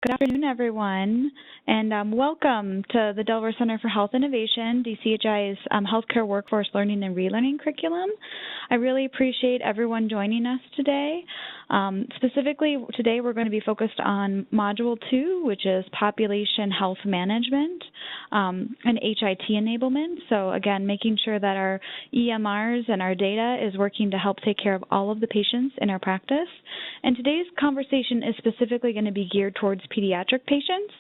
Good afternoon, everyone, and welcome to the Delaware Center for Health Innovation, DCHI's Healthcare Workforce Learning and Relearning curriculum. I really appreciate everyone joining us today. Specifically, today we're going to be focused on Module 2, which is Population Health Management and HIT enablement. So again, making sure that our EMRs and our data is working to help take care of all of the patients in our practice. And today's conversation is specifically going to be geared towards pediatric patients.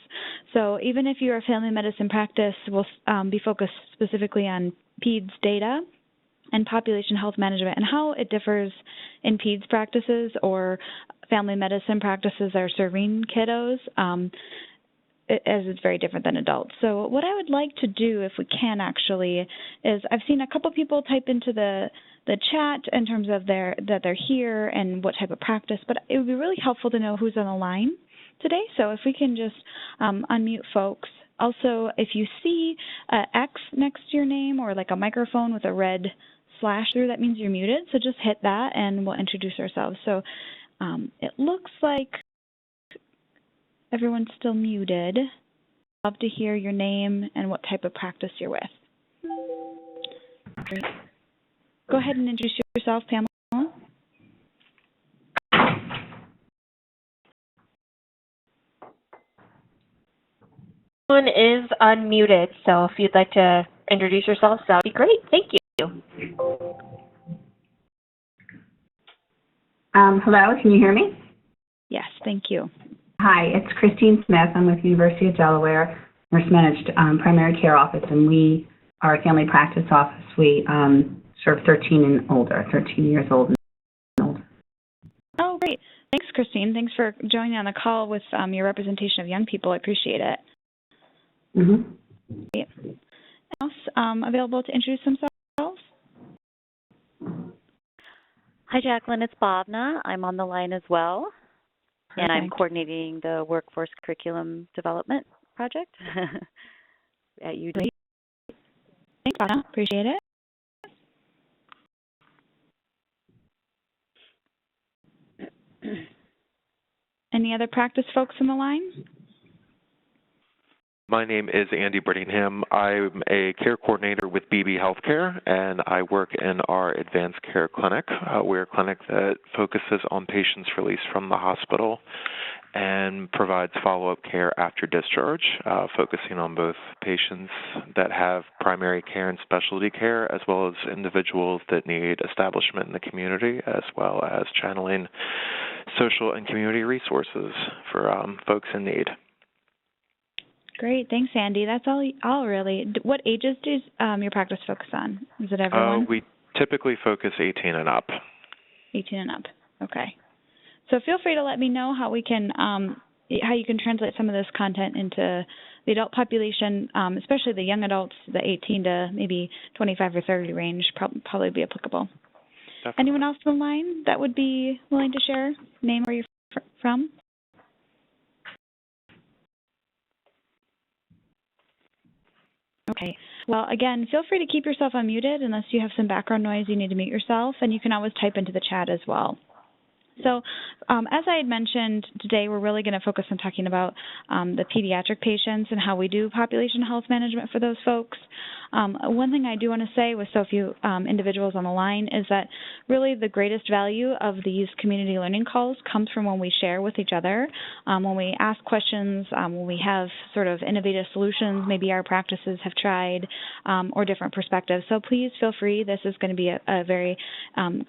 So even if you're a family medicine practice, we'll be focused specifically on PEDS data and population health management and how it differs in PEDS practices or family medicine practices that are serving kiddos, as it's very different than adults. So what I would like to do, if we can actually, is I've seen a couple people type into the chat in terms of that they're here and what type of practice, but it would be really helpful to know who's on the line today. So if we can just unmute folks. Also, if you see an X next to your name or like a microphone with a red slash through, that means you're muted. So just hit that and we'll introduce ourselves. So it looks like everyone's still muted. Love to hear your name and what type of practice you're with. Great. Go ahead and introduce yourself, Pamela. Everyone is unmuted, so if you'd like to introduce yourselves, that would be great. Thank you. Hello, can you hear me? Yes, thank you. Hi, it's Christine Smith. I'm with University of Delaware, Nurse Managed Primary Care Office, and we are a family practice office. We serve 13 and older, 13 years old and older. Oh, great. Thanks, Christine. Thanks for joining on the call with your representation of young people. I appreciate it. Mm-hmm. Else available to introduce themselves? Hi, Jacqueline. It's Bhavna. I'm on the line as well. Perfect. And I'm coordinating the Workforce Curriculum Development Project at UD. Great. Thanks, Bhavna. Appreciate it. Any other practice folks on the line? My name is Andy Brittingham. I'm a care coordinator with BB Healthcare, and I work in our advanced care clinic. We're a clinic that focuses on patients released from the hospital and provides follow-up care after discharge, focusing on both patients that have primary care and specialty care, as well as individuals that need establishment in the community, as well as channeling social and community resources for folks in need. Great, thanks, Andy. That's all really. What ages does your practice focus on? Is it everyone? We typically focus 18 and up. 18 and up. Okay. So feel free to let me know how we can, how you can translate some of this content into the adult population, especially the young adults, the 18 to maybe 25 or 30 range, probably be applicable. Definitely. Anyone else on the line that would be willing to share? Name, where you're from? Okay. Well, again, feel free to keep yourself unmuted unless you have some background noise you need to mute yourself, and you can always type into the chat as well. So as I had mentioned, today we're really going to focus on talking about the pediatric patients and how we do population health management for those folks. One thing I do want to say with so few individuals on the line is that really the greatest value of these community learning calls comes from when we share with each other, when we ask questions, when we have sort of innovative solutions maybe our practices have tried, or different perspectives. So please feel free. This is going to be a very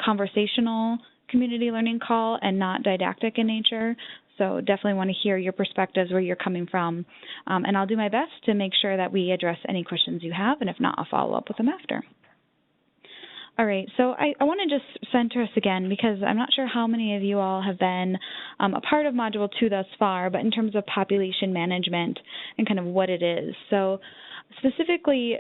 conversational community learning call and not didactic in nature. So definitely want to hear your perspectives, where you're coming from. And I'll do my best to make sure that we address any questions you have, and if not, I'll follow up with them after. All right, so I want to just center us again, because I'm not sure how many of you all have been a part of Module 2 thus far, but in terms of population management and kind of what it is. So specifically,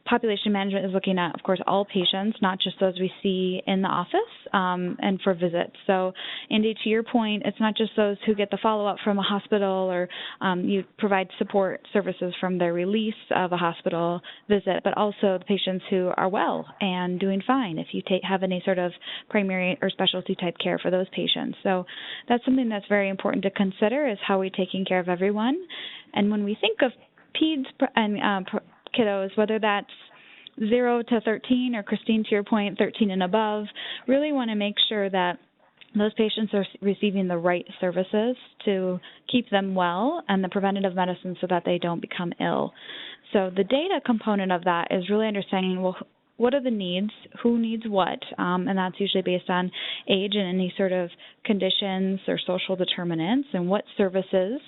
population management is looking at, of course, all patients, not just those we see in the office and for visits. So, Andy, to your point, it's not just those who get the follow-up from a hospital or you provide support services from their release of a hospital visit, but also the patients who are well and doing fine if you have any sort of primary or specialty type care for those patients. So that's something that's very important to consider, is how we're taking care of everyone. And when we think of peds and kiddos, whether that's 0 to 13 or, Christine, to your point, 13 and above, really want to make sure that those patients are receiving the right services to keep them well and the preventative medicine so that they don't become ill. So the data component of that is really understanding, well, what are the needs, who needs what, and that's usually based on age and any sort of conditions or social determinants, and what services.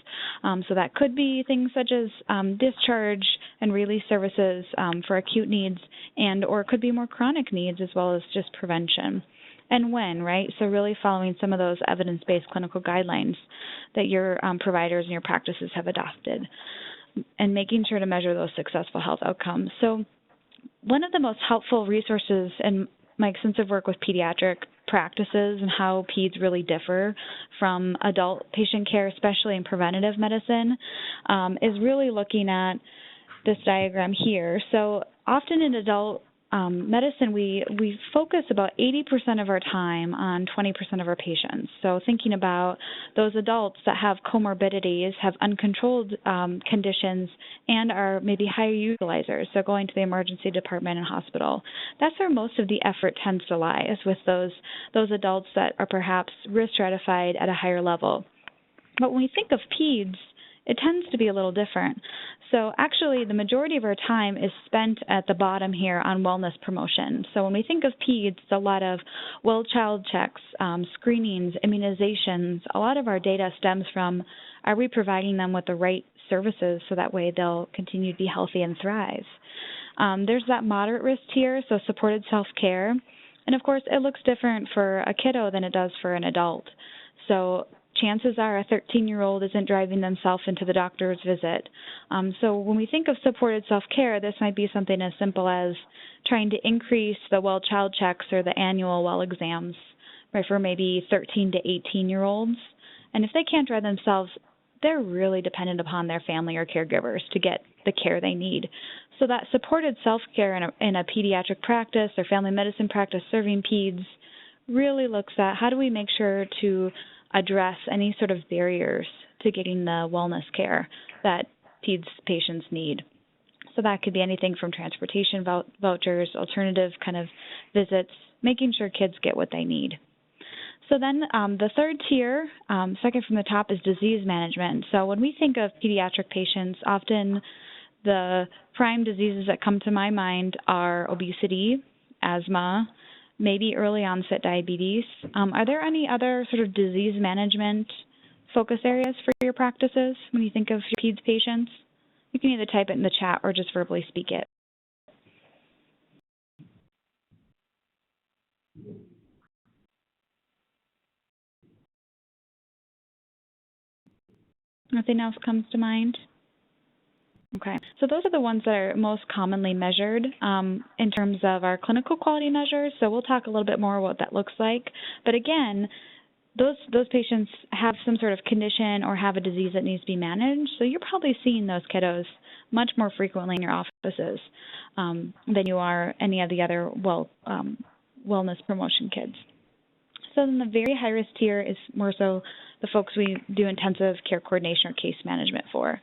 So that could be things such as discharge and release services for acute needs, and or it could be more chronic needs as well as just prevention. And when, right? So really following some of those evidence-based clinical guidelines that your providers and your practices have adopted, and making sure to measure those successful health outcomes. So one of the most helpful resources in my extensive work with pediatric practices and how peds really differ from adult patient care, especially in preventative medicine, is really looking at this diagram here. So often in adult medicine, we focus about 80% of our time on 20% of our patients. So thinking about those adults that have comorbidities, have uncontrolled conditions, and are maybe higher utilizers, so going to the emergency department and hospital. That's where most of the effort tends to lie, is with those adults that are perhaps risk stratified at a higher level. But when we think of peds, it tends to be a little different. So actually, the majority of our time is spent at the bottom here on wellness promotion. So when we think of peds, it's a lot of well-child checks, screenings, immunizations. A lot of our data stems from, are we providing them with the right services so that way they'll continue to be healthy and thrive? There's that moderate risk tier, so supported self-care. And of course, it looks different for a kiddo than it does for an adult. So chances are a 13-year-old isn't driving themselves into the doctor's visit. So when we think of supported self-care, this might be something as simple as trying to increase the well child checks or the annual well exams, right, for maybe 13 to 18-year-olds. And if they can't drive themselves, they're really dependent upon their family or caregivers to get the care they need. So that supported self-care in a pediatric practice or family medicine practice serving peds really looks at, how do we make sure to address any sort of barriers to getting the wellness care that peds patients need. So that could be anything from transportation vouchers, alternative kind of visits, making sure kids get what they need. So then the third tier, second from the top, is disease management. So when we think of pediatric patients, often the prime diseases that come to my mind are obesity, asthma, maybe early onset diabetes. Are there any other sort of disease management focus areas for your practices when you think of your peds patients? You can either type it in the chat or just verbally speak it. Nothing else comes to mind? Okay, so those are the ones that are most commonly measured in terms of our clinical quality measures. So we'll talk a little bit more what that looks like. But again, those patients have some sort of condition or have a disease that needs to be managed. So you're probably seeing those kiddos much more frequently in your offices than you are any of the other wellness promotion kids. So then the very high-risk tier is more so the folks we do intensive care coordination or case management for.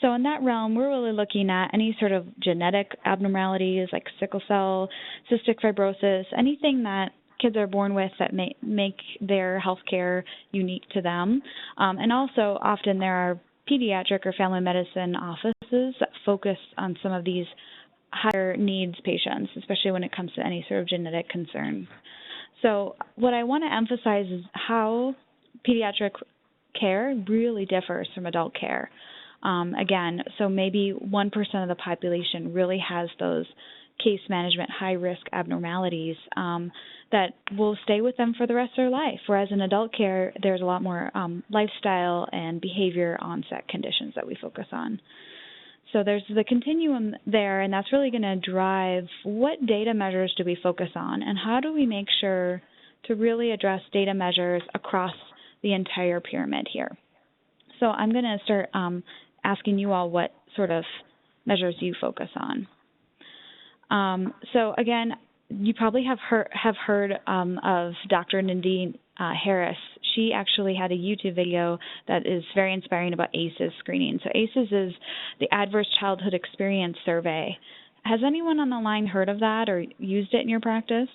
So in that realm, we're really looking at any sort of genetic abnormalities like sickle cell, cystic fibrosis, anything that kids are born with that may make their health care unique to them. And also often there are pediatric or family medicine offices that focus on some of these higher needs patients, especially when it comes to any sort of genetic concern. So what I want to emphasize is how pediatric care really differs from adult care. Again, so maybe 1% of the population really has those case management high-risk abnormalities that will stay with them for the rest of their life, whereas in adult care, there's a lot more lifestyle and behavior onset conditions that we focus on. So there's the continuum there, and that's really going to drive what data measures do we focus on, and how do we make sure to really address data measures across the entire pyramid here. So I'm going to start asking you all what sort of measures you focus on. So again, you probably have heard of Dr. Nadine Harris. She actually had a YouTube video that is very inspiring about ACEs screening. So ACEs is the Adverse Childhood Experience Survey. Has anyone on the line heard of that or used it in your practice?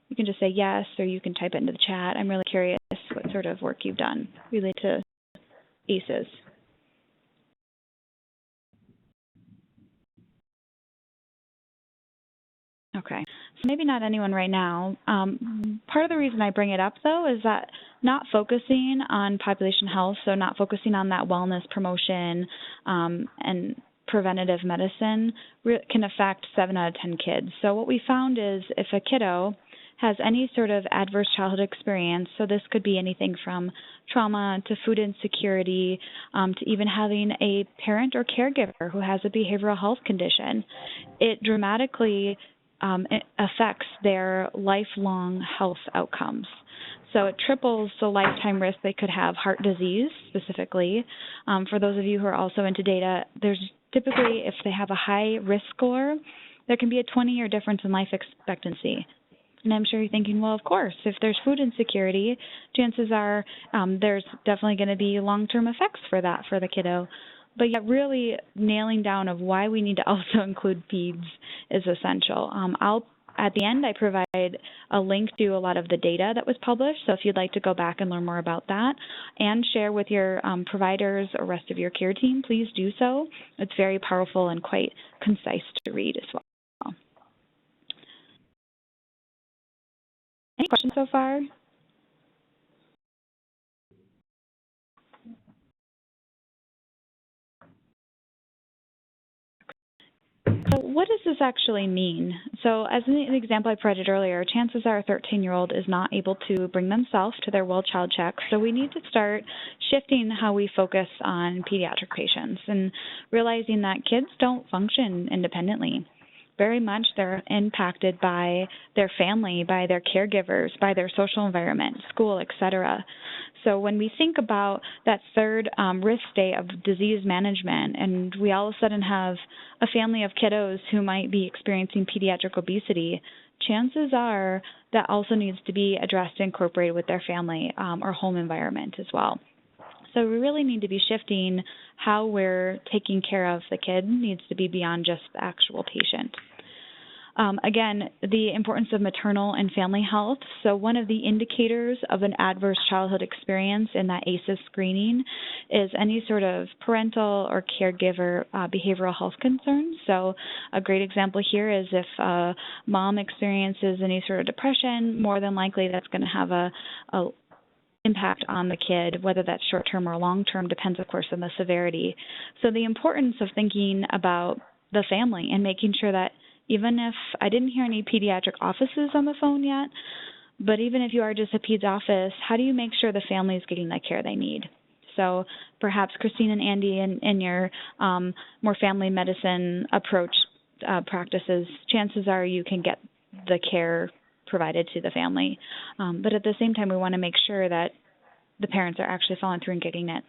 You can just say yes, or you can type it into the chat. I'm really curious what sort of work you've done related to ACEs. Okay, so maybe not anyone right now. Part of the reason I bring it up, though, is that not focusing on population health, so not focusing on that wellness promotion and preventative medicine can affect 7 out of 10 kids. So what we found is if a kiddo has any sort of adverse childhood experience, so this could be anything from trauma to food insecurity to even having a parent or caregiver who has a behavioral health condition, it dramatically it affects their lifelong health outcomes. So it triples the lifetime risk they could have heart disease specifically. For those of you who are also into data, there's typically, if they have a high risk score, there can be a 20-year difference in life expectancy. And I'm sure you're thinking, well, of course, if there's food insecurity, chances are there's definitely going to be long-term effects for that for the kiddo. But yet really nailing down of why we need to also include PEDS is essential. At the end, I provide a link to a lot of the data that was published, so if you'd like to go back and learn more about that and share with your providers or rest of your care team, please do so. It's very powerful and quite concise to read as well. Any questions so far? So what does this actually mean? So as an example I provided earlier, chances are a 13-year-old is not able to bring themselves to their well child check, so we need to start shifting how we focus on pediatric patients and realizing that kids don't function independently. Very much they're impacted by their family, by their caregivers, by their social environment, school, etc. So when we think about that third risk state of disease management, and we all of a sudden have a family of kiddos who might be experiencing pediatric obesity, chances are that also needs to be addressed and incorporated with their family or home environment as well. So we really need to be shifting how we're taking care of the kid needs to be beyond just the actual patient. Again, the importance of maternal and family health. So one of the indicators of an adverse childhood experience in that ACEs screening is any sort of parental or caregiver behavioral health concerns. So a great example here is if mom experiences any sort of depression, more than likely that's going to have a impact on the kid, whether that's short-term or long-term, depends, of course, on the severity. So the importance of thinking about the family and making sure that even if I didn't hear any pediatric offices on the phone yet, but even if you are just a peds office, how do you make sure the family is getting the care they need? So perhaps Christine and Andy in your more family medicine approach practices, chances are you can get the care provided to the family. But at the same time, we want to make sure that the parents are actually following through and getting it.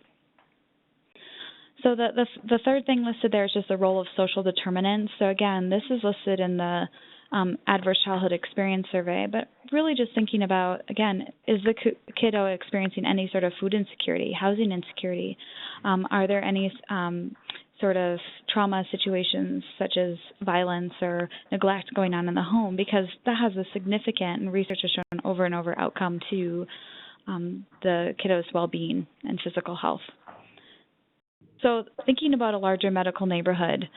So the third thing listed there is just the role of social determinants. So again, this is listed in the Adverse Childhood Experience Survey, but really just thinking about, again, is the kiddo experiencing any sort of food insecurity, housing insecurity? Are there any sort of trauma situations such as violence or neglect going on in the home? Because that has a significant, and research has shown over and over, outcome to the kiddo's well-being and physical health. So thinking about a larger medical neighborhood,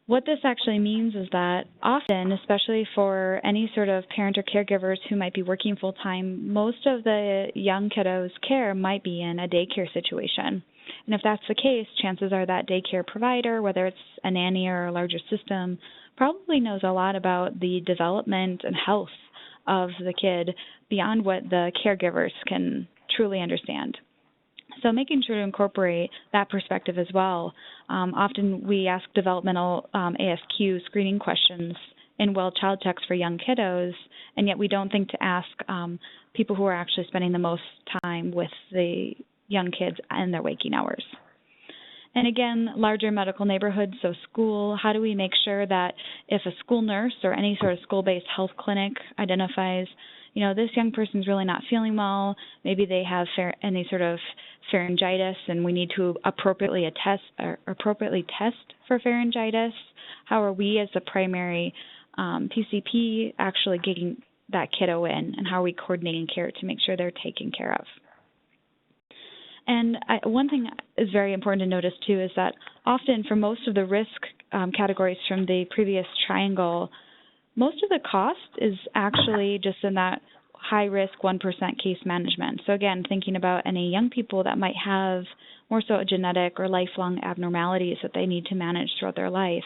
what this actually means is that often, especially for any sort of parent or caregivers who might be working full-time, most of the young kiddos' care might be in a daycare situation. And if that's the case, chances are that daycare provider, whether it's a nanny or a larger system, probably knows a lot about the development and health of the kid beyond what the caregivers can truly understand. So making sure to incorporate that perspective as well. Often we ask developmental ASQ screening questions in well child checks for young kiddos, and yet we don't think to ask people who are actually spending the most time with the young kids in their waking hours. And again, larger medical neighborhoods, so school, how do we make sure that if a school nurse or any sort of school-based health clinic identifies, you know, this young person's really not feeling well, maybe they have any sort of pharyngitis and we need to appropriately test for pharyngitis, how are we as a primary PCP actually getting that kiddo in, and how are we coordinating care to make sure they're taken care of? And one thing is very important to notice, too, is that often for most of the risk categories from the previous triangle, most of the cost is actually just in that high-risk 1% case management. So again, thinking about any young people that might have more so genetic or lifelong abnormalities that they need to manage throughout their life.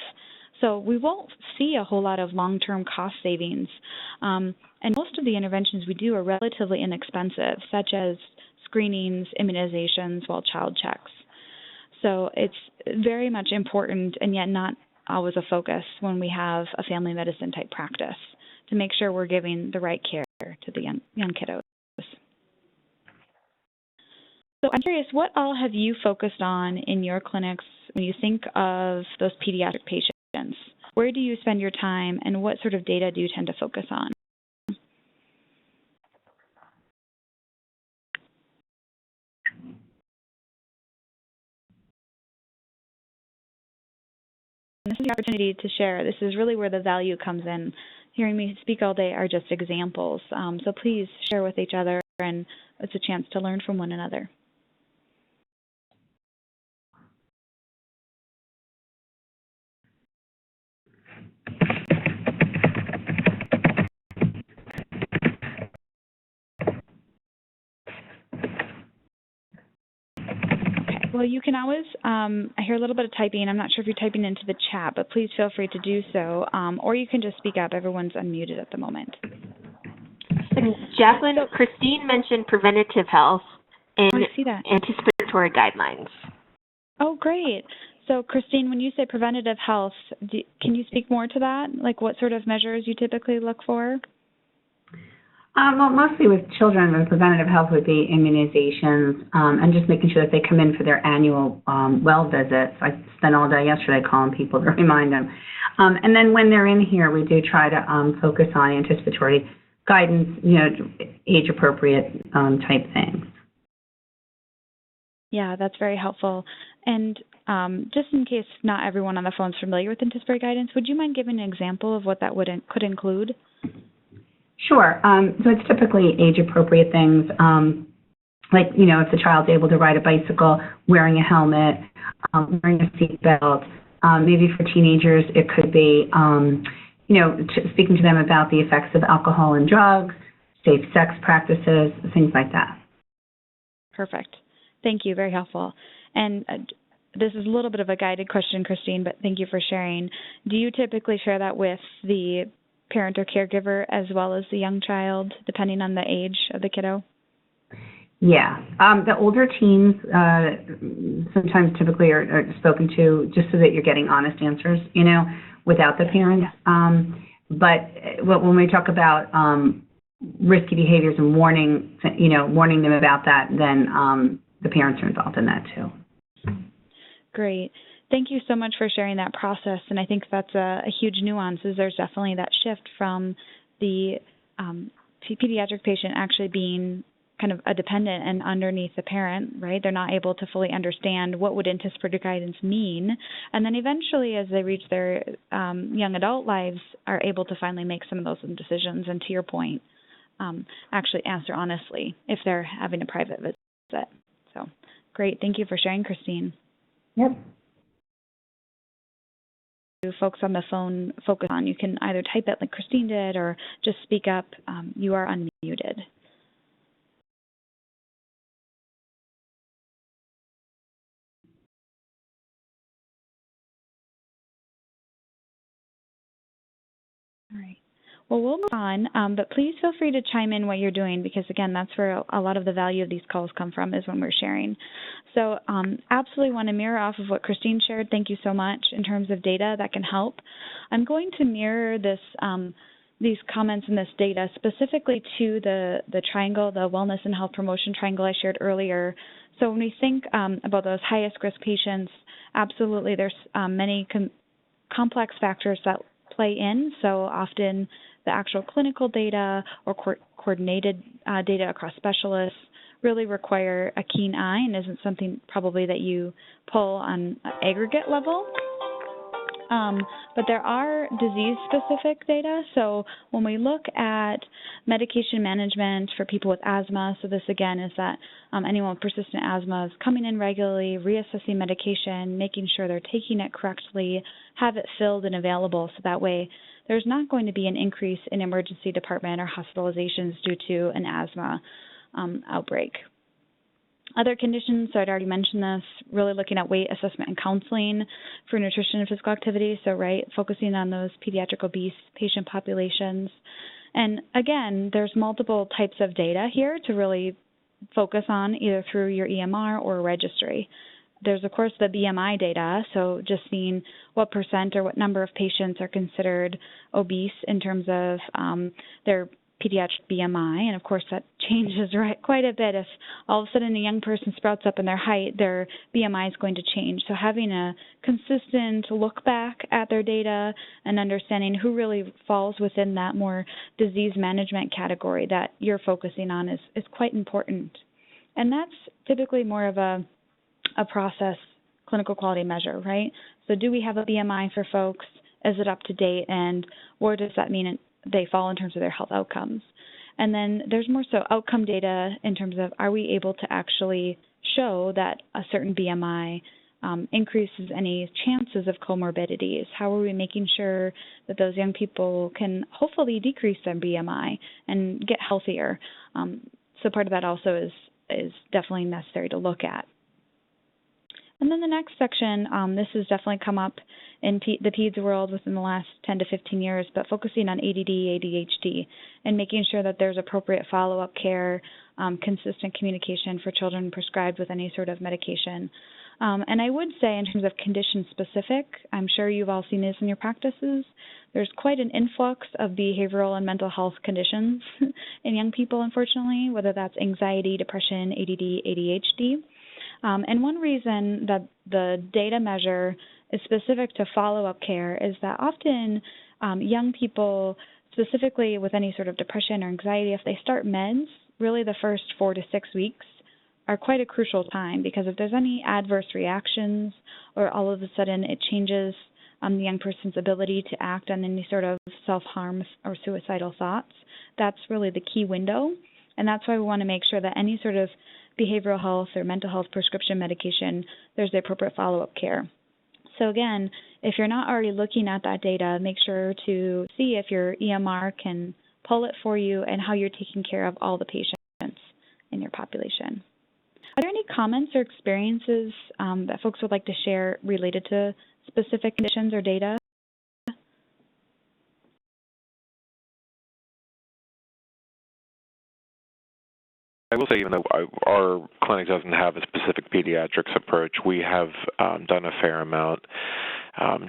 So we won't see a whole lot of long-term cost savings. And most of the interventions we do are relatively inexpensive, such as screenings, immunizations, well child checks. So it's very much important and yet not always a focus when we have a family medicine type practice to make sure we're giving the right care to the young kiddos. So I'm curious, what all have you focused on in your clinics when you think of those pediatric patients? Where do you spend your time and what sort of data do you tend to focus on? This is the opportunity to share. This is really where the value comes in. Hearing me speak all day are just examples. So please share with each other, and it's a chance to learn from one another. Well, you can always, I hear a little bit of typing. I'm not sure if you're typing into the chat, but please feel free to do so. Or you can just speak up. Everyone's unmuted at the moment. And Jacqueline, Christine mentioned preventative health and anticipatory guidelines. Oh, great. So, Christine, when you say preventative health, can you speak more to that? Like what sort of measures you typically look for? Well, mostly with children, the preventative health would be immunizations and just making sure that they come in for their annual well visits. I spent all day yesterday calling people to remind them. And then when they're in here, we do try to focus on anticipatory guidance, you know, age-appropriate type things. Yeah, that's very helpful. And just in case not everyone on the phone is familiar with anticipatory guidance, would you mind giving an example of what that could include? Sure. So it's typically age-appropriate things, like, you know, if the child's able to ride a bicycle, wearing a helmet, wearing a seatbelt. Maybe for teenagers, it could be, you know, speaking to them about the effects of alcohol and drugs, safe sex practices, things like that. Perfect. Thank you. Very helpful. And this is a little bit of a guided question, Christine, but thank you for sharing. Do you typically share that with the parent or caregiver as well as the young child, depending on the age of the kiddo? Yeah. The older teens sometimes typically are spoken to just so that you're getting honest answers, you know, without the parents. But when we talk about risky behaviors and warning them about that, then the parents are involved in that too. Great. Thank you so much for sharing that process, and I think that's a huge nuance. Is there's definitely that shift from the pediatric patient actually being kind of a dependent and underneath the parent, right? They're not able to fully understand what would anticipatory guidance mean, and then eventually as they reach their young adult lives are able to finally make some of those decisions, and to your point, actually answer honestly if they're having a private visit. So great. Thank you for sharing, Christine. Yep. Folks on the phone focus on, you can either type it like Christine did or just speak up. You are unmuted. All right. Well, we'll move on, but please feel free to chime in what you're doing because, again, that's where a lot of the value of these calls come from is when we're sharing. So absolutely want to mirror off of what Christine shared. Thank you so much in terms of data that can help. I'm going to mirror this these comments and this data specifically to the triangle, the wellness and health promotion triangle I shared earlier. So when we think about those highest risk patients, absolutely there's many complex factors that play in. So often the actual clinical data or coordinated data across specialists really require a keen eye and isn't something probably that you pull on an aggregate level. But there are disease-specific data. So when we look at medication management for people with asthma, so this again is that anyone with persistent asthma is coming in regularly, reassessing medication, making sure they're taking it correctly, have it filled and available so that way there's not going to be an increase in emergency department or hospitalizations due to an asthma outbreak. Other conditions, so I'd already mentioned this, really looking at weight assessment and counseling for nutrition and physical activity, so focusing on those pediatric obese patient populations. And again, there's multiple types of data here to really focus on either through your EMR or a registry. There's, of course, the BMI data, so just seeing what percent or what number of patients are considered obese in terms of their pediatric BMI, and of course that changes quite a bit. If all of a sudden a young person sprouts up in their height, their BMI is going to change. So having a consistent look back at their data and understanding who really falls within that more disease management category that you're focusing on is quite important. And that's typically more of a process clinical quality measure, right? So do we have a BMI for folks? Is it up to date? And where does that mean they fall in terms of their health outcomes? And then there's more so outcome data in terms of are we able to actually show that a certain BMI increases any chances of comorbidities? How are we making sure that those young people can hopefully decrease their BMI and get healthier? So part of that also is definitely necessary to look at. And then the next section, this has definitely come up in the PEDS world within the last 10 to 15 years, but focusing on ADD, ADHD, and making sure that there's appropriate follow-up care, consistent communication for children prescribed with any sort of medication. And I would say in terms of condition-specific, I'm sure you've all seen this in your practices, there's quite an influx of behavioral and mental health conditions in young people, unfortunately, whether that's anxiety, depression, ADD, ADHD. And one reason that the data measure is specific to follow-up care is that often young people, specifically with any sort of depression or anxiety, if they start meds, really the first 4 to 6 weeks are quite a crucial time because if there's any adverse reactions or all of a sudden it changes the young person's ability to act on any sort of self-harm or suicidal thoughts, that's really the key window. And that's why we want to make sure that any sort of behavioral health or mental health prescription medication, there's the appropriate follow-up care. So again, if you're not already looking at that data, make sure to see if your EMR can pull it for you and how you're taking care of all the patients in your population. Are there any comments or experiences that folks would like to share related to specific conditions or data? I will say, even though our clinic doesn't have a specific pediatrics approach, we have done a fair amount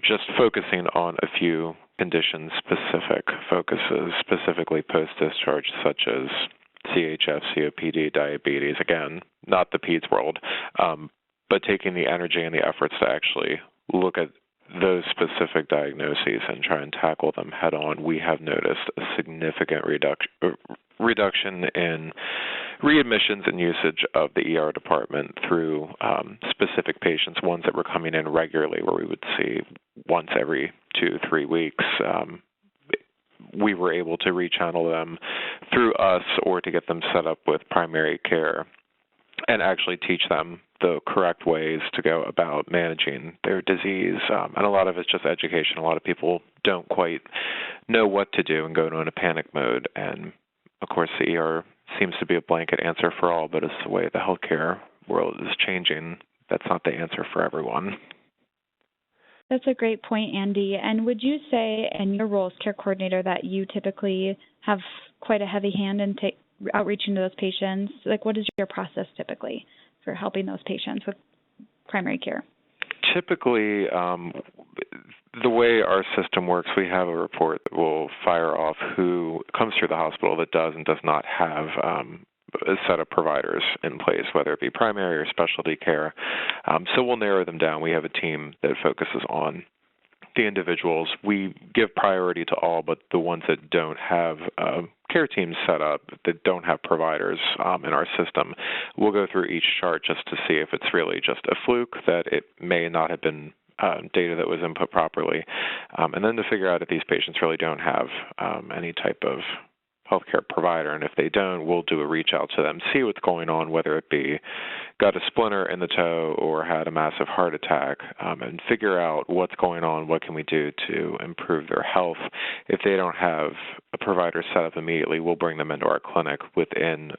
just focusing on a few condition-specific focuses, specifically post-discharge, such as CHF, COPD, diabetes. Again, not the PEDS world, but taking the energy and the efforts to actually look at those specific diagnoses and try and tackle them head on. We have noticed a significant reduction in readmissions and usage of the ER department through specific patients, ones that were coming in regularly where we would see once every 2-3 weeks. We were able to rechannel them through us or to get them set up with primary care and actually teach them the correct ways to go about managing their disease. And a lot of it's just education. A lot of people don't quite know what to do and go into a panic mode. And, of course, the ER seems to be a blanket answer for all, but it's the way the healthcare world is changing. That's not the answer for everyone. That's a great point, Andy. And would you say in your role as care coordinator that you typically have quite a heavy hand in outreaching to those patients? Like, what is your process typically for helping those patients with primary care? Typically, the way our system works, we have a report that will fire off who comes through the hospital that does and does not have a set of providers in place, whether it be primary or specialty care. So we'll narrow them down. We have a team that focuses on the individuals. We give priority to all, but the ones that don't have care teams set up, that don't have providers in our system, we'll go through each chart just to see if it's really just a fluke, that it may not have been data that was input properly, and then to figure out if these patients really don't have any type of healthcare provider, and if they don't, we'll do a reach out to them, see what's going on, whether it be got a splinter in the toe or had a massive heart attack, and figure out what's going on, what can we do to improve their health. If they don't have a provider set up immediately, we'll bring them into our clinic within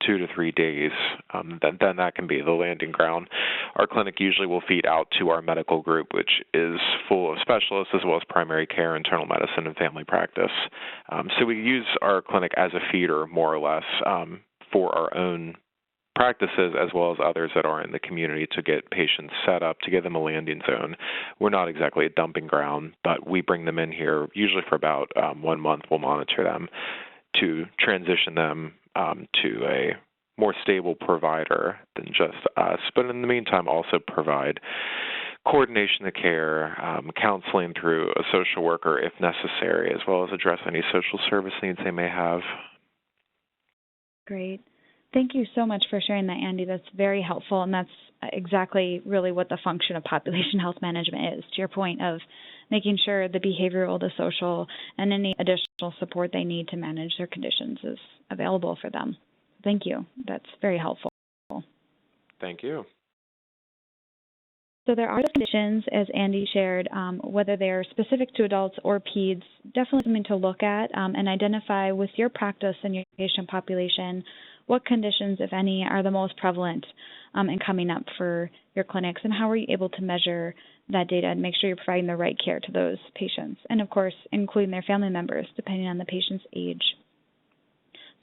2 to 3 days, then that can be the landing ground. Our clinic usually will feed out to our medical group, which is full of specialists as well as primary care, internal medicine, and family practice. So we use our clinic as a feeder, more or less, for our own practices as well as others that are in the community to get patients set up, to give them a landing zone. We're not exactly a dumping ground, but we bring them in here usually for about 1 month. We'll monitor them to transition them to a more stable provider than just us, but in the meantime also provide coordination of care, counseling through a social worker if necessary, as well as address any social service needs they may have. Great. Thank you so much for sharing that, Andy. That's very helpful, and that's exactly really what the function of population health management is, to your point of making sure the behavioral, the social, and any additional support they need to manage their conditions is available for them. Thank you. That's very helpful. Thank you. So there are conditions, as Andy shared, whether they're specific to adults or peds, definitely something to look at and identify with your practice and your patient population what conditions, if any, are the most prevalent and coming up for your clinics, and how are you able to measure that data and make sure you're providing the right care to those patients, and of course, including their family members, depending on the patient's age.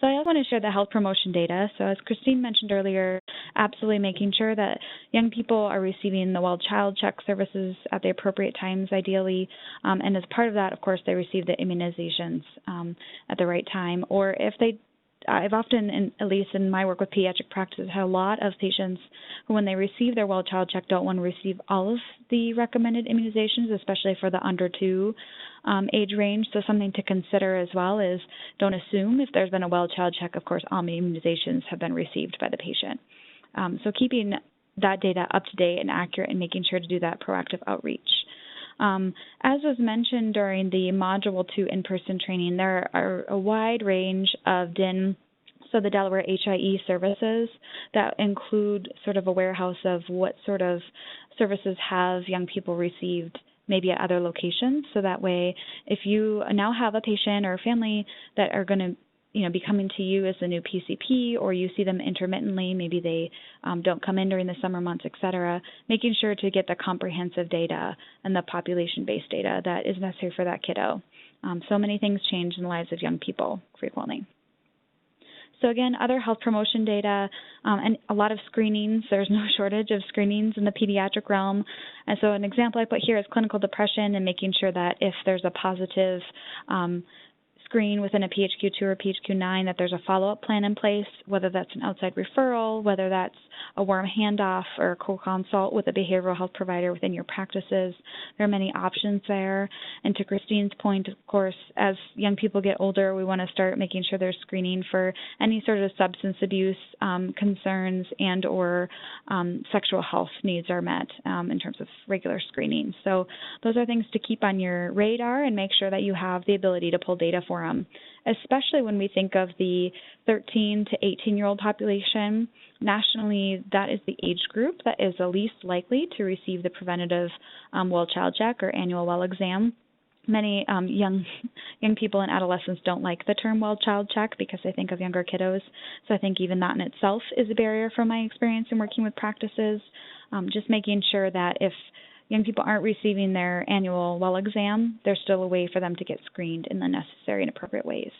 So I also want to share the health promotion data. So as Christine mentioned earlier, absolutely making sure that young people are receiving the well child check services at the appropriate times, ideally, and as part of that, of course, they receive the immunizations at the right time, or if they I've often, at least in my work with pediatric practices, had a lot of patients who, when they receive their well child check, don't want to receive all of the recommended immunizations, especially for the under 2 age range. So something to consider as well is don't assume if there's been a well child check, of course, all immunizations have been received by the patient. So keeping that data up to date and accurate and making sure to do that proactive outreach. As was mentioned during the Module 2 in-person training, there are a wide range of DIN, so the Delaware HIE services, that include sort of a warehouse of what sort of services have young people received maybe at other locations. So that way, if you now have a patient or a family that are going to be coming to you as the new PCP, or you see them intermittently, maybe they don't come in during the summer months, et cetera, making sure to get the comprehensive data and the population-based data that is necessary for that kiddo. So many things change in the lives of young people frequently. So again, other health promotion data and a lot of screenings. There's no shortage of screenings in the pediatric realm. And so an example I put here is clinical depression and making sure that if there's a positive screen within a PHQ-2 or PHQ-9, that there's a follow-up plan in place, whether that's an outside referral, whether that's a warm handoff or a co-consult with a behavioral health provider within your practices. There are many options there. And to Christine's point, of course, as young people get older, we want to start making sure they're screening for any sort of substance abuse concerns and or sexual health needs are met in terms of regular screening. So those are things to keep on your radar and make sure that you have the ability to pull data for them, especially when we think of the 13 to 18-year-old population. Nationally, that is the age group that is the least likely to receive the preventative well child check or annual well exam. Many young people and adolescents don't like the term well child check because they think of younger kiddos. So I think even that in itself is a barrier from my experience in working with practices. Just making sure that if young people aren't receiving their annual well exam, there's still a way for them to get screened in the necessary and appropriate ways.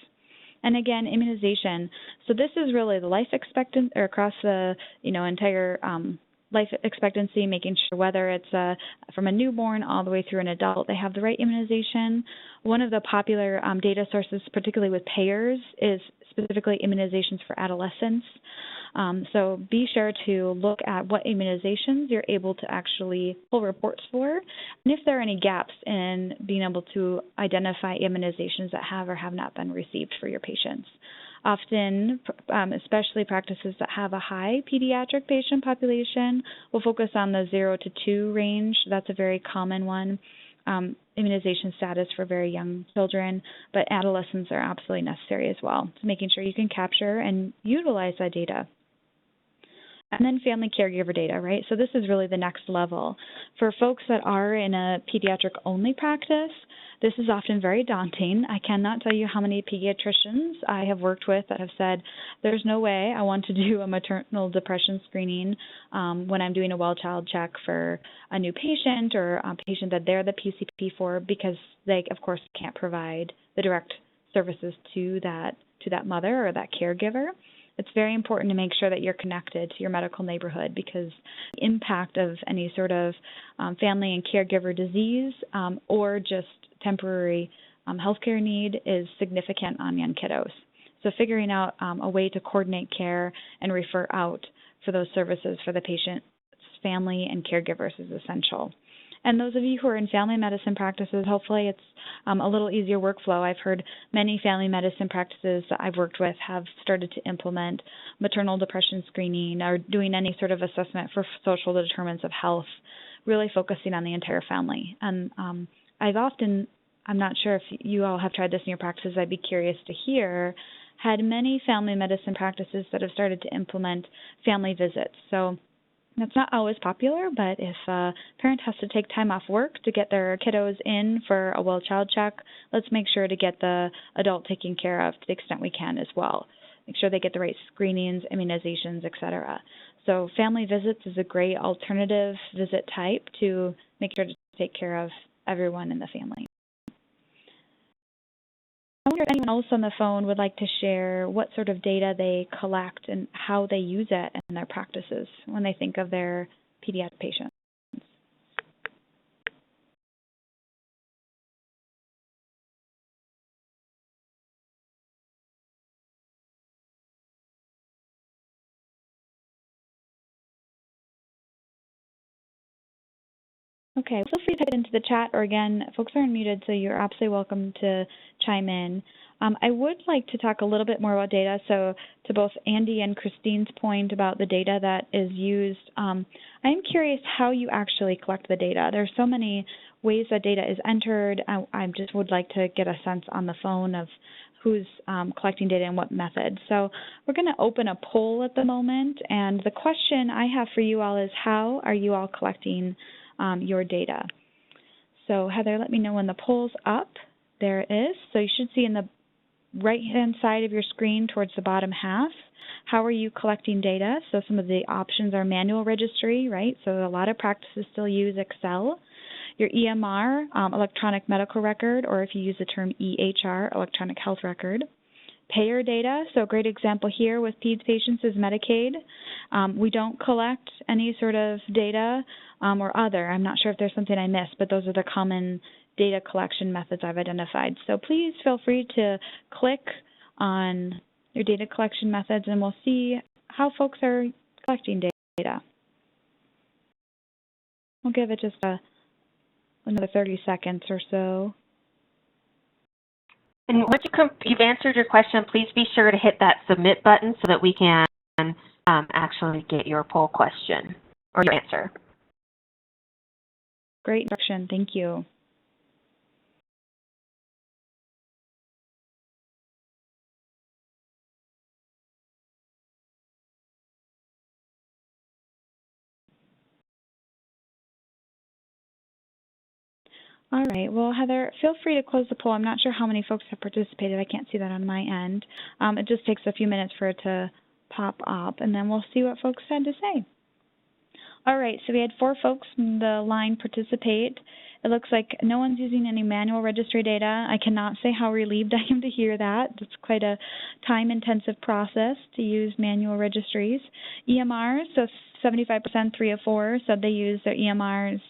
And again, immunization. So this is really the life expectancy, or across the entire life expectancy, making sure whether it's from a newborn all the way through an adult, they have the right immunization. One of the popular data sources, particularly with payers, is specifically immunizations for adolescents. So be sure to look at what immunizations you're able to actually pull reports for, and if there are any gaps in being able to identify immunizations that have or have not been received for your patients. Often, especially practices that have a high pediatric patient population, will focus on the 0 to 2 range. That's a very common one. Immunization status for very young children, but adolescents are absolutely necessary as well. So making sure you can capture and utilize that data. And then family caregiver data, right? So this is really the next level. For folks that are in a pediatric-only practice, this is often very daunting. I cannot tell you how many pediatricians I have worked with that have said, there's no way I want to do a maternal depression screening when I'm doing a well-child check for a new patient or a patient that they're the PCP for, because they, of course, can't provide the direct services to that mother or that caregiver. It's very important to make sure that you're connected to your medical neighborhood, because the impact of any sort of family and caregiver disease or just temporary healthcare need is significant on young kiddos. So figuring out a way to coordinate care and refer out for those services for the patient's family and caregivers is essential. And those of you who are in family medicine practices, hopefully it's a little easier workflow. I've heard many family medicine practices that I've worked with have started to implement maternal depression screening or doing any sort of assessment for social determinants of health, really focusing on the entire family. And I'm not sure if you all have tried this in your practices, I'd be curious to hear, had many family medicine practices that have started to implement family visits. So that's not always popular, but if a parent has to take time off work to get their kiddos in for a well-child check, let's make sure to get the adult taken care of to the extent we can as well. Make sure they get the right screenings, immunizations, etc. So family visits is a great alternative visit type to make sure to take care of everyone in the family. I wonder if anyone else on the phone would like to share what sort of data they collect and how they use it in their practices when they think of their pediatric patients. Okay, feel free to type it into the chat, or again, folks are unmuted, so you're absolutely welcome to chime in. I would like to talk a little bit more about data, so to both Andy and Christine's point about the data that is used, I'm curious how you actually collect the data. There's so many ways that data is entered. I just would like to get a sense on the phone of who's collecting data and what method. So we're going to open a poll at the moment, and the question I have for you all is, how are you all collecting your data? So Heather, let me know when the poll's up. There it is. So you should see in the right-hand side of your screen towards the bottom half, how are you collecting data? So some of the options are manual registry, right? So a lot of practices still use Excel. Your EMR, electronic medical record, or if you use the term EHR, electronic health record. Payer data, so a great example here with PEDS patients is Medicaid. We don't collect any sort of data or other. I'm not sure if there's something I missed, but those are the common data collection methods I've identified. So please feel free to click on your data collection methods, and we'll see how folks are collecting data. We'll give it just another 30 seconds or so. And once you've answered your question, please be sure to hit that submit button so that we can actually get your poll question or your answer. Great instruction, thank you. All right, well, Heather, feel free to close the poll. I'm not sure how many folks have participated. I can't see that on my end. It just takes a few minutes for it to pop up, and then we'll see what folks had to say. All right, so we had 4 folks from the line participate. It looks like no one's using any manual registry data. I cannot say how relieved I am to hear that. It's quite a time-intensive process to use manual registries. EMRs, so 75%, 3 of 4 said they use their EMRs,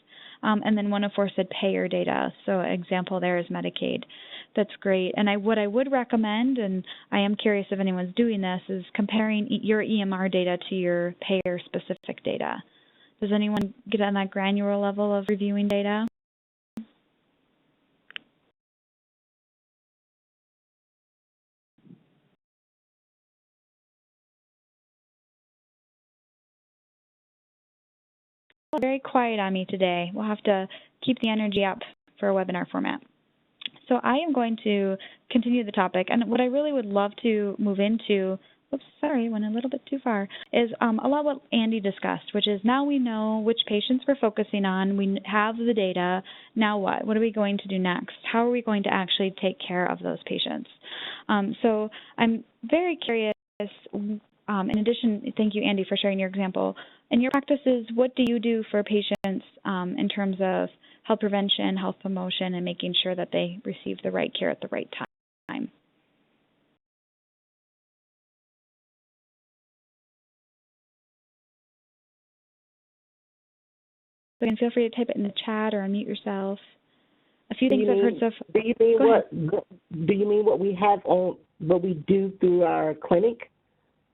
and then 1 of 4 said payer data. So example there is Medicaid. That's great. And what I would recommend, and I am curious if anyone's doing this, is comparing your EMR data to your payer-specific data. Does anyone get on that granular level of reviewing data? Very quiet on me today. We'll have to keep the energy up for a webinar format. So I am going to continue the topic, and what I really would love to move into, oops, sorry, went a little bit too far, is a lot what Andy discussed, which is now we know which patients we're focusing on, we have the data, now what? What are we going to do next? How are we going to actually take care of those patients? So I'm very curious, in addition, thank you, Andy, for sharing your example. In your practices, what do you do for patients in terms of health prevention, health promotion, and making sure that they receive the right care at the right time? So again, feel free to type it in the chat or unmute yourself. A few things I've heard so far. Do you mean what we have on, what we do through our clinic?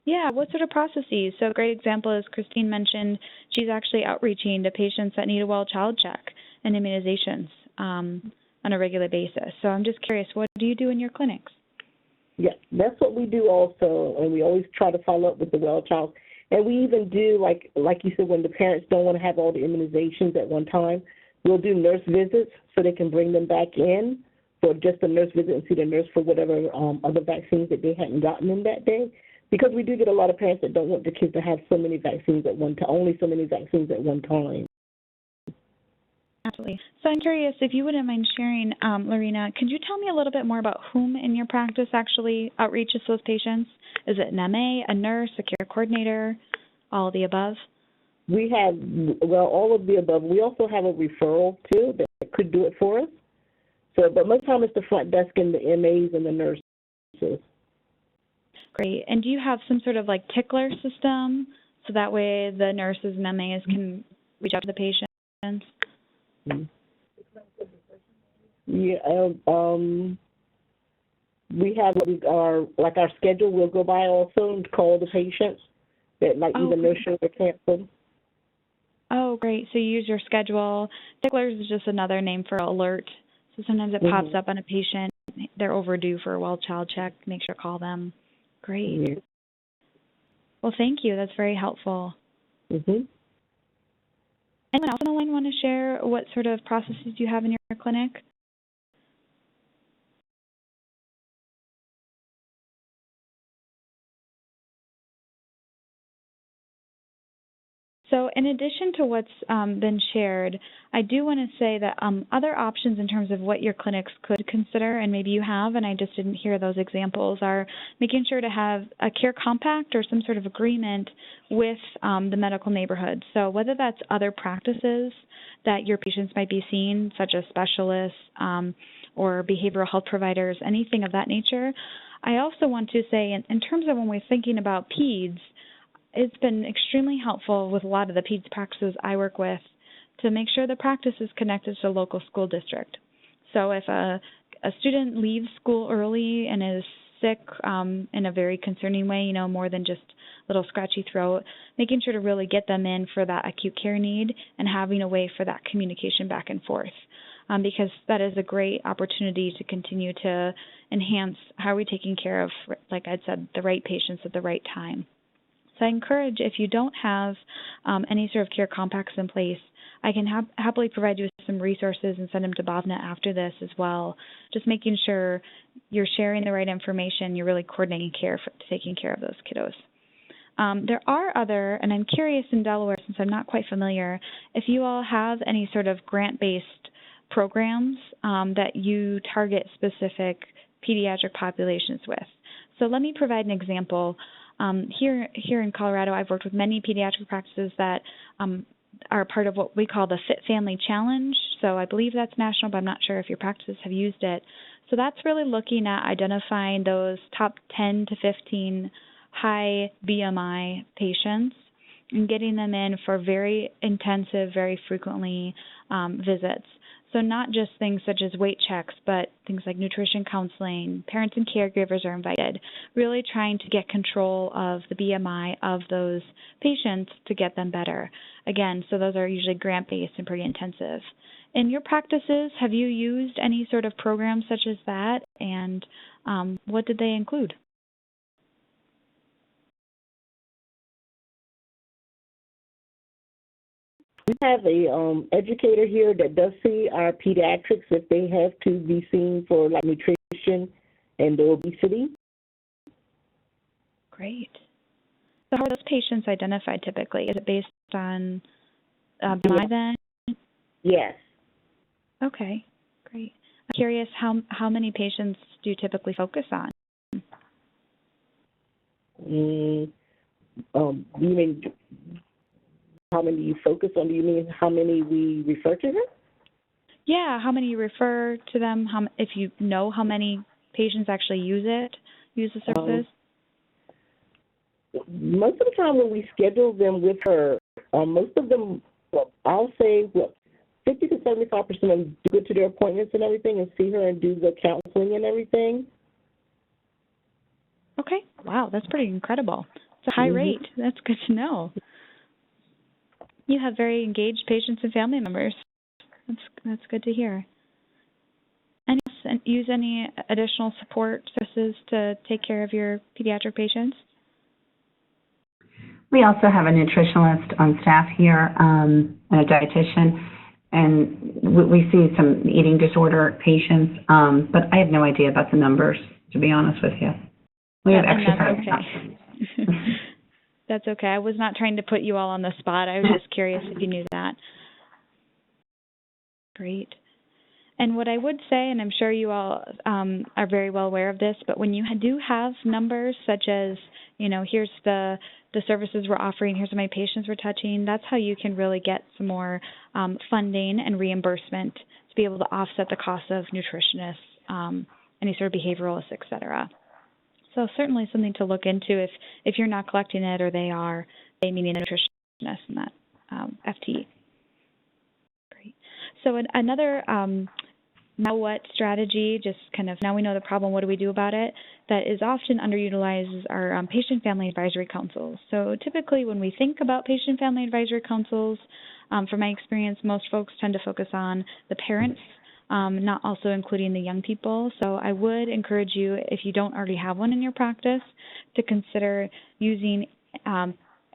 Yeah, what sort of processes? So a great example is Christine mentioned she's actually outreaching to patients that need a well child check and immunizations on a regular basis. So I'm just curious, what do you do in your clinics? Yeah, that's what we do also, and we always try to follow up with the well child. And we even do, like you said, when the parents don't want to have all the immunizations at one time, we'll do nurse visits so they can bring them back in for just a nurse visit and see the nurse for whatever other vaccines that they hadn't gotten in that day. Because we do get a lot of parents that don't want their kids to have so many vaccines at one time, only so many vaccines at one time. Absolutely. So I'm curious, if you wouldn't mind sharing, Lorena, could you tell me a little bit more about whom in your practice actually outreaches those patients? Is it an MA, a nurse, a care coordinator, all of the above? We have, well, all of the above. We also have a referral, too, that could do it for us. So, but most of the time it's the front desk and the MAs and the nurses. Great. And do you have some sort of like tickler system so that way the nurses and MAs can reach out to the patients? Yeah, we have our schedule will go by also and call the patients that might either no show or cancel. Oh, great. So you use your schedule. Ticklers is just another name for alert. So sometimes it pops up on a patient. They're overdue for a well child check. Make sure to call them. Great. Well, thank you. That's very helpful. Anyone else on the line want to share what sort of processes you have in your clinic? So in addition to what's been shared, I do want to say that other options in terms of what your clinics could consider, and maybe you have, and I just didn't hear those examples, are making sure to have a care compact or some sort of agreement with the medical neighborhood. So whether that's other practices that your patients might be seeing, such as specialists or behavioral health providers, anything of that nature. I also want to say, in terms of when we're thinking about PEDS, it's been extremely helpful with a lot of the PEDS practices I work with to make sure the practice is connected to the local school district. So if a student leaves school early and is sick in a very concerning way, you know, more than just a little scratchy throat, making sure to really get them in for that acute care need and having a way for that communication back and forth. Because that is a great opportunity to continue to enhance how are we taking care of, like I said, the right patients at the right time. So I encourage, if you don't have any sort of care compacts in place, I can happily provide you with some resources and send them to Bhavna after this as well. Just making sure you're sharing the right information, you're really coordinating care for taking care of those kiddos. There are other, and I'm curious in Delaware, since I'm not quite familiar, if you all have any sort of grant-based programs that you target specific pediatric populations with. So let me provide an example. Here in Colorado, I've worked with many pediatric practices that are part of what we call the Fit Family Challenge. So I believe that's national, but I'm not sure if your practices have used it. So that's really looking at identifying those top 10 to 15 high BMI patients and getting them in for very intensive, very frequently visits. So not just things such as weight checks, but things like nutrition counseling, parents and caregivers are invited, really trying to get control of the BMI of those patients to get them better. Again, so those are usually grant-based and pretty intensive. In your practices, have you used any sort of programs such as that, and what did they include? We have a educator here that does see our pediatrics if they have to be seen for like nutrition and obesity. Great. So how are those patients identified typically? Is it based on BMI then? Yes. Okay, great. I'm curious, how many patients do you typically focus on? You mean how many you focus on? Do you mean how many we refer to them? Yeah, how many you refer to them, if you know how many patients actually use the services? Most of the time when we schedule them with her, most of them, I'll say, 50 to 75% of them go to their appointments and everything and see her and do the counseling and everything. Okay, wow, that's pretty incredible. It's a high rate. That's good to know. You have very engaged patients and family members. That's good to hear. And use any additional support services to take care of your pediatric patients? We also have a nutritionist on staff here and a dietitian, and we see some eating disorder patients, but I have no idea about the numbers, to be honest with you. We have exercise. That's okay. That's okay. I was not trying to put you all on the spot. I was just curious if you knew that. Great. And what I would say, and I'm sure you all are very well aware of this, but when you do have numbers such as, here's the services we're offering, here's how many patients we're touching, that's how you can really get some more funding and reimbursement to be able to offset the cost of nutritionists, any sort of behavioralists, et cetera. So certainly something to look into if you're not collecting it or they meaning a nutritionist in that FTE. Great. So another now what strategy, just kind of now we know the problem, what do we do about it, that is often underutilized is our patient family advisory councils. So typically when we think about patient family advisory councils, from my experience, most folks tend to focus on the parents, not also including the young people. So I would encourage you, if you don't already have one in your practice, to consider using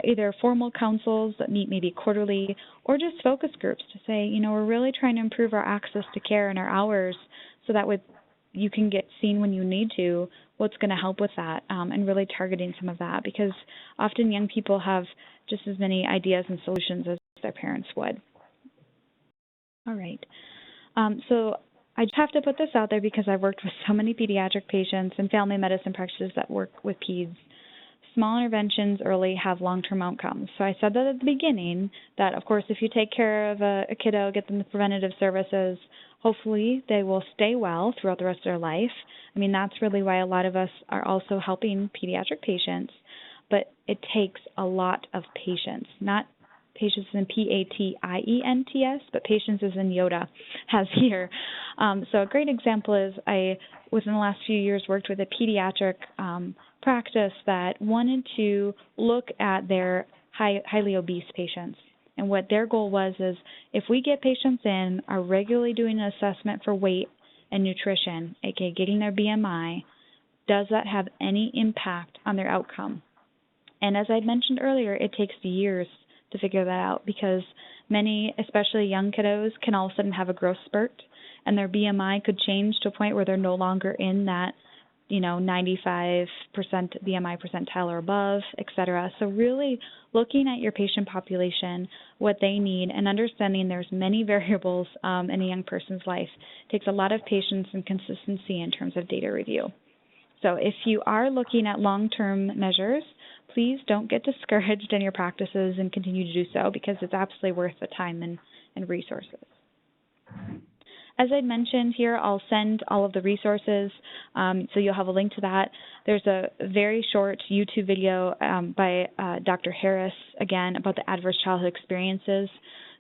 either formal councils that meet maybe quarterly or just focus groups to say, we're really trying to improve our access to care and our hours so that way you can get seen when you need to, what's going to help with that, and really targeting some of that, because often young people have just as many ideas and solutions as their parents would. All right. So I just have to put this out there because I've worked with so many pediatric patients and family medicine practices that work with peds. Small interventions early have long-term outcomes. So I said that at the beginning, that of course if you take care of a kiddo, get them the preventative services, hopefully they will stay well throughout the rest of their life. I mean, that's really why a lot of us are also helping pediatric patients, but it takes a lot of patience, not patience in P-A-T-I-E-N-T-S, but patience as in Yoda has here. So a great example is I, within the last few years, worked with a pediatric practice that wanted to look at their highly obese patients. And what their goal was is if we get patients in, are regularly doing an assessment for weight and nutrition, aka getting their BMI, does that have any impact on their outcome? And as I mentioned earlier, it takes years to figure that out because many, especially young kiddos, can all of a sudden have a growth spurt and their BMI could change to a point where they're no longer in that 95% BMI percentile or above, et cetera. So really looking at your patient population, what they need, and understanding there's many variables in a young person's life takes a lot of patience and consistency in terms of data review. So if you are looking at long-term measures, please don't get discouraged in your practices and continue to do so, because it's absolutely worth the time and resources. As I mentioned here, I'll send all of the resources, so you'll have a link to that. There's a very short YouTube video by Dr. Harris, again, about the adverse childhood experiences.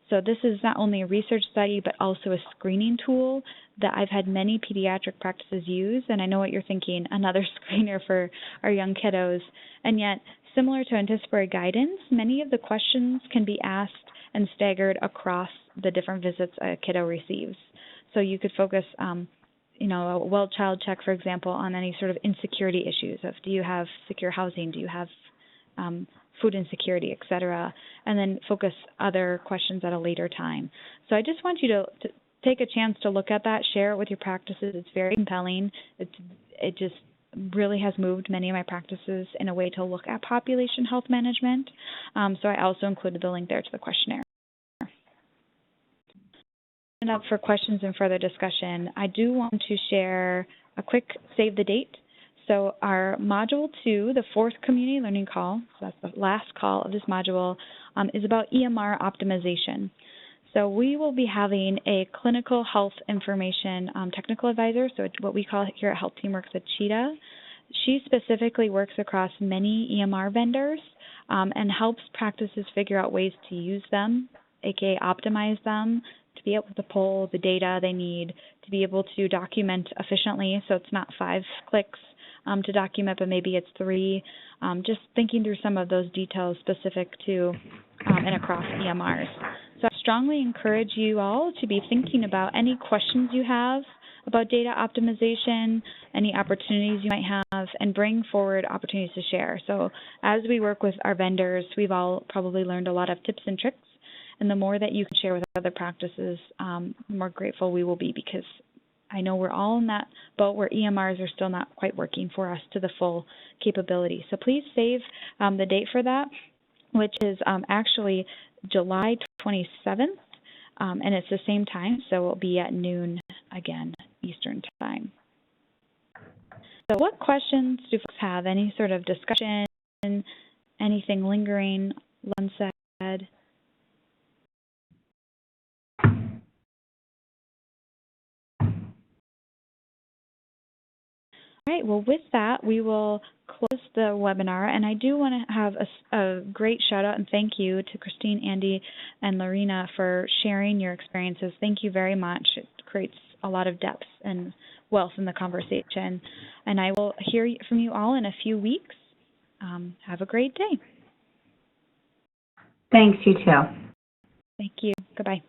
So this is not only a research study, but also a screening tool that I've had many pediatric practices use, and I know what you're thinking, another screener for our young kiddos. And yet, similar to anticipatory guidance, many of the questions can be asked and staggered across the different visits a kiddo receives. So you could focus, you know, a well-child check, for example, on any sort of insecurity issues of do you have secure housing, do you have food insecurity, et cetera, and then focus other questions at a later time. So I just want you to take a chance to look at that, share it with your practices. It's very compelling. It just really has moved many of my practices in a way to look at population health management. So I also included the link there to the questionnaire. Up for questions and further discussion, I do want to share a quick save the date. So our Module 2, the 4th community learning call, so that's the last call of this module, is about EMR optimization. So we will be having a clinical health information technical advisor, so what we call here at Health Teamworks a CHEETAH. She specifically works across many EMR vendors and helps practices figure out ways to use them, aka optimize them, to be able to pull the data they need, to be able to document efficiently, so it's not 5 clicks to document, but maybe it's 3. Just thinking through some of those details specific to and across EMRs. So I strongly encourage you all to be thinking about any questions you have about data optimization, any opportunities you might have, and bring forward opportunities to share. So as we work with our vendors, we've all probably learned a lot of tips and tricks, and the more that you can share with other practices, the more grateful we will be, because I know we're all in that boat where EMRs are still not quite working for us to the full capability. So please save the date for that, which is actually July 27th, and it's the same time, so it'll be at noon again, Eastern Time. So what questions do folks have? Any sort of discussion, anything lingering, unsaid? All right, well, with that, we will close the webinar, and I do want to have a great shout out and thank you to Christine, Andy, and Lorena for sharing your experiences. Thank you very much. It creates a lot of depth and wealth in the conversation, and I will hear from you all in a few weeks. Have a great day. Thanks, you too. Thank you. Goodbye.